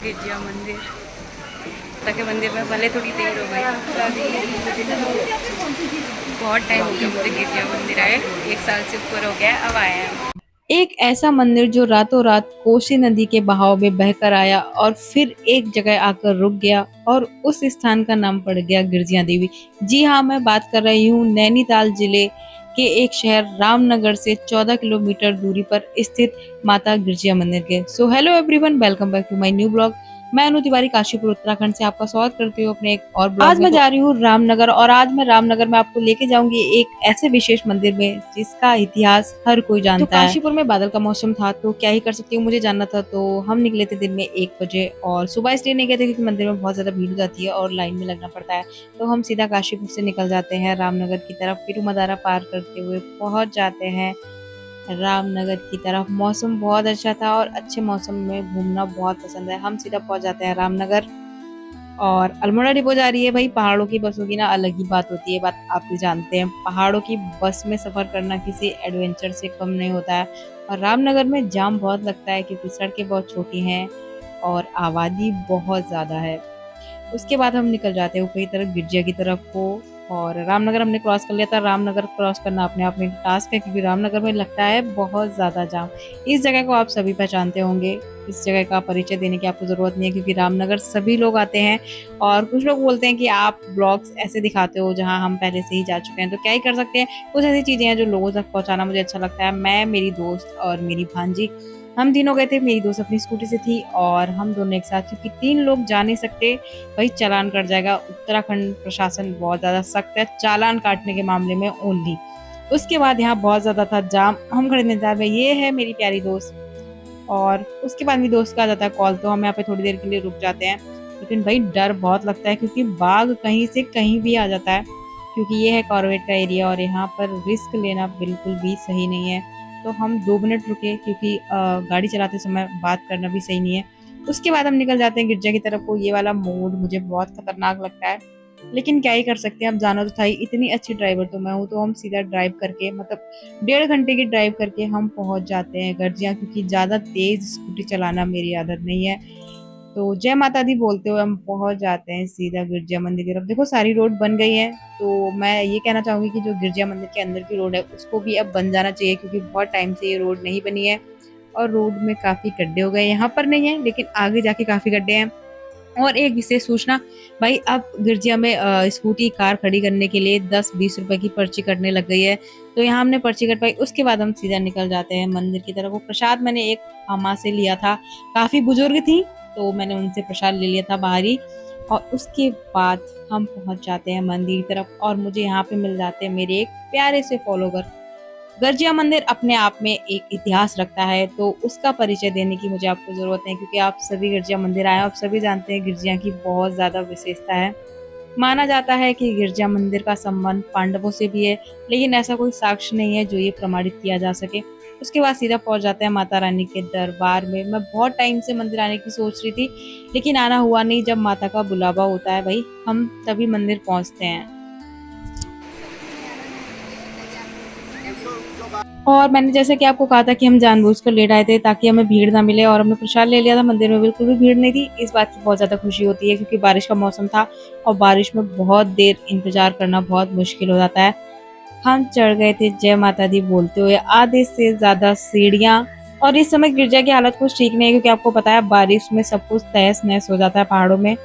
गिरजा मंदिर ताकि मंदिर में भले थोड़ी देर हो गई, बहुत टाइम हो गया मुझे गिरजा मंदिर आए, 1 साल से ऊपर हो गया, अब आए हैं। एक ऐसा मंदिर जो रातों रात कोसी नदी के बहाव में बहकर आया और फिर एक जगह आकर रुक गया और उस स्थान का नाम पड़ गया गिरजिया देवी। जी हाँ, मैं बात कर रही हूँ नैनीताल जिले के एक शहर रामनगर से 14 किलोमीटर दूरी पर स्थित माता गिरजिया मंदिर के। So hello everyone, welcome back to my new blog. मैं अनु तिवारी काशीपुर उत्तराखंड से आपका स्वागत करती हूँ अपने एक और ब्लॉग में। आज मैं जा रही हूँ रामनगर और आज मैं रामनगर में आपको लेके जाऊंगी एक ऐसे विशेष मंदिर में जिसका इतिहास हर कोई जानता है। काशीपुर में बादल का मौसम था तो क्या ही कर सकती हूँ, मुझे जानना था तो हम निकले थे दिन में 1 बजे और सुबह इसलिए नहीं गए थे क्योंकि मंदिर में बहुत ज्यादा भीड़ हो जाती है और लाइन में लगना पड़ता है। तो हम सीधा काशीपुर से निकल जाते हैं रामनगर की तरफ, फिर मदारा पार करते हुए पहुंच जाते हैं रामनगर की तरफ। मौसम बहुत अच्छा था और अच्छे मौसम में घूमना बहुत पसंद है। हम सीधा पहुंच जाते हैं रामनगर और अल्मोड़ा डिपो जा रही है। भाई पहाड़ों की बसों की ना अलग ही बात होती है, बात आप भी जानते हैं। पहाड़ों की बस में सफर करना किसी एडवेंचर से कम नहीं होता है। और रामनगर में जाम बहुत लगता है क्योंकि सड़कें बहुत छोटी हैं और आबादी बहुत ज्यादा है। उसके बाद हम निकल जाते हैं ऊपर की तरफ गिरजिया की तरफ को और रामनगर हमने क्रॉस कर लिया था। रामनगर क्रॉस करना अपने आप में एक टास्क है क्योंकि रामनगर में लगता है बहुत ज्यादा जाम। इस जगह को आप सभी पहचानते होंगे, इस जगह का परिचय देने की आपको जरूरत नहीं है क्योंकि रामनगर सभी लोग आते हैं। और कुछ लोग बोलते हैं कि आप ब्लॉग्स ऐसे दिखाते हो जहां हम पहले से ही जा चुके हैं, तो क्या ही कर सकते हैं। कुछ ऐसी चीजें हैं जो लोगों तक पहुंचाना मुझे अच्छा लगता है। मैं, मेरी दोस्त और मेरी भांजी, हम तीनों गए थे। मेरी दोस्त अपनी स्कूटी से थी और हम दोनों एक साथ, क्योंकि 3 लोग जा नहीं सकते, भाई चालान कट जाएगा। उत्तराखंड प्रशासन बहुत ज्यादा सख्त है चालान काटने के मामले में ओनली। उसके बाद यहाँ बहुत ज्यादा था जाम, हम खड़े इंतजार में। ये है मेरी प्यारी दोस्त और उसके बाद मेरी दोस्त का आ जाता है कॉल, तो हम यहाँ पे थोड़ी देर के लिए रुक जाते हैं। लेकिन भाई डर बहुत लगता है क्योंकि बाघ कहीं से कहीं भी आ जाता है, क्योंकि ये है कॉर्बेट का एरिया और यहाँ पर रिस्क लेना बिल्कुल भी सही नहीं है। तो हम 2 मिनट रुके क्योंकि गाड़ी चलाते समय बात करना भी सही नहीं है। उसके बाद हम निकल जाते हैं गिरजा की तरफ को। ये वाला मोड़ मुझे बहुत खतरनाक लगता है, लेकिन क्या ही कर सकते हैं, अब जाना तो था ही। इतनी अच्छी ड्राइवर तो मैं हूँ, तो हम सीधा ड्राइव करके, मतलब 1.5 घंटे की ड्राइव करके हम पहुंच जाते हैं गर्जिया, क्योंकि ज्यादा तेज स्कूटी चलाना मेरी आदत नहीं है। तो जय माता दी बोलते हुए हम पहुंच जाते हैं सीधा गिरजा मंदिर की तरफ। देखो सारी रोड बन गई है, तो मैं ये कहना चाहूंगी कि जो गिरजा मंदिर के अंदर की रोड है उसको भी अब बन जाना चाहिए क्योंकि बहुत टाइम से ये रोड नहीं बनी है और रोड में काफी गड्ढे हो गए। यहाँ पर नहीं है लेकिन आगे जाके काफी गड्ढे हैं। और एक विशेष सूचना, भाई अब गिरजिया में स्कूटी कार खड़ी करने के लिए 10-20 रुपए की पर्ची कटने लग गई है। तो यहाँ हमने पर्ची कटवाई, उसके बाद हम सीधा निकल जाते हैं मंदिर की तरफ। वो प्रसाद मैंने एक अम्मा से लिया था, काफी बुजुर्ग थी, तो मैंने उनसे प्रसाद ले लिया था बाहरी। और उसके बाद हम पहुंच जाते हैं मंदिर की तरफ और मुझे यहाँ पे मिल जाते हैं मेरे एक प्यारे से फॉलोवर। गर्जिया मंदिर अपने आप में एक इतिहास रखता है, तो उसका परिचय देने की मुझे आपको जरूरत है क्योंकि आप सभी गर्जिया मंदिर आए, आप सभी जानते हैं गिरजिया की बहुत ज्यादा विशेषता है। माना जाता है कि गिरजा मंदिर का संबंध पांडवों से भी है, लेकिन ऐसा कोई साक्ष्य नहीं है जो ये प्रमाणित किया जा सके। उसके बाद सीधा पहुंच जाते हैं माता रानी के दरबार में। मैं बहुत टाइम से मंदिर आने की सोच रही थी लेकिन आना हुआ नहीं। जब माता का बुलावा होता है भाई हम तभी मंदिर पहुंचते हैं। और मैंने जैसे कि आपको कहा था कि हम जानबूझकर लेट आए थे ताकि हमें भीड़ ना मिले, और हमने प्रसाद ले लिया था। मंदिर में बिल्कुल भी भीड़ नहीं थी। इस बात की बहुत ज्यादा खुशी होती है क्योंकि बारिश का मौसम था और बारिश में बहुत देर इंतजार करना बहुत मुश्किल हो जाता है। हम चढ़ गए थे जय माता दी बोलते हुए आधे से ज्यादा सीढ़ियां। और इस समय गिरजा की हालत कुछ ठीक नहीं है क्योंकि आपको पता है बारिश में सब कुछ तहस नहस हो जाता है पहाड़ों में।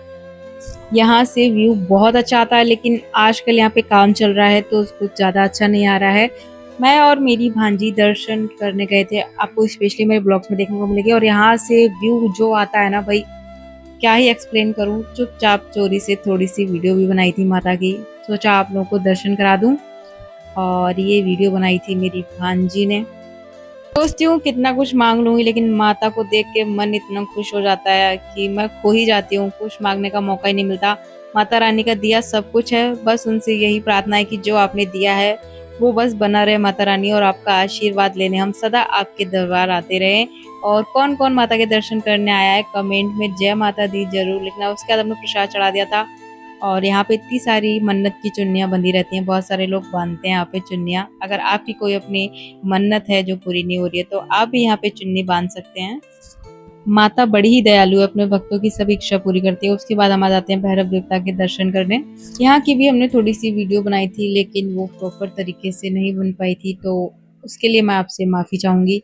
यहाँ से व्यू बहुत अच्छा आता है लेकिन आजकल यहाँ पे काम चल रहा है तो कुछ ज्यादा अच्छा नहीं आ रहा है। मैं और मेरी भांजी दर्शन करने गए थे, आपको स्पेशली मेरे ब्लॉग्स में देखने को मिलेगी। और यहाँ से व्यू जो आता है ना भाई, क्या ही एक्सप्लेन करूँ। चुपचाप चोरी से थोड़ी सी वीडियो भी बनाई थी माता की, सोचा आप लोगों को दर्शन करा दूं। और ये वीडियो बनाई थी मेरी भांजी ने। सोचती हूँ कितना कुछ मांग लूंगी लेकिन माता को देख के मन इतना खुश हो जाता है कि मैं खो ही जाती हूँ, कुछ मांगने का मौका ही नहीं मिलता। माता रानी का दिया सब कुछ है, बस उनसे यही प्रार्थना है कि जो आपने दिया है वो बस बना रहे माता रानी, और आपका आशीर्वाद लेने हम सदा आपके दरबार आते रहे। और कौन कौन माता के दर्शन करने आया है कमेंट में जय माता दी जरूर लिखना। उसके बाद हमने प्रसाद चढ़ा दिया था और यहाँ पे इतनी सारी मन्नत की चुन्नियां बंधी रहती हैं, बहुत सारे लोग बांधते हैं यहाँ पे चुन्नियां। अगर आपकी कोई अपनी मन्नत है जो पूरी नहीं हो रही है तो आप भी यहाँ पे चुन्नी बांध सकते हैं। माता बड़ी ही दयालु है, अपने भक्तों की सभी इच्छा पूरी करती है। उसके बाद हम आ जाते हैं भैरव देवता के दर्शन करने। यहाँ की भी हमने थोड़ी सी वीडियो बनाई थी, लेकिन वो प्रॉपर तरीके से नहीं बन पाई थी, तो उसके लिए मैं आपसे माफ़ी चाहूँगी।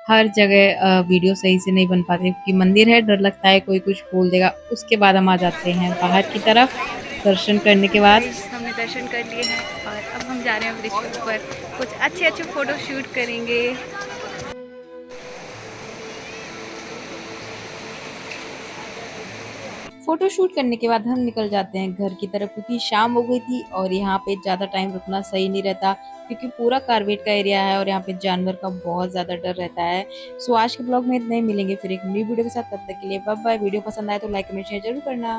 हर जगह वीडियो सही से नहीं बन पाती, क्योंकि मंदिर है, डर लगता है कोई कुछ बोल देगा। उसके बाद हम आ जाते हैं बाहर की तरफ दर्शन करने के बाद। हमने दर्शन कर लिए हैं और अब हम जा रहे हैं ब्रिज के ऊपर, कुछ अच्छे अच्छे फ़ोटो शूट करेंगे। फ़ोटो शूट करने के बाद हम निकल जाते हैं घर की तरफ, क्योंकि शाम हो गई थी और यहाँ पे ज़्यादा टाइम रुकना सही नहीं रहता, क्योंकि पूरा कारवेट का एरिया है और यहाँ पे जानवर का बहुत ज़्यादा डर रहता है। सो आज के ब्लॉग में इतना ही, मिलेंगे फिर एक न्यू वीडियो के साथ, तब तक के लिए बाय बाय। वीडियो पसंद आए तो लाइक कमेंट शेयर जरूर करना।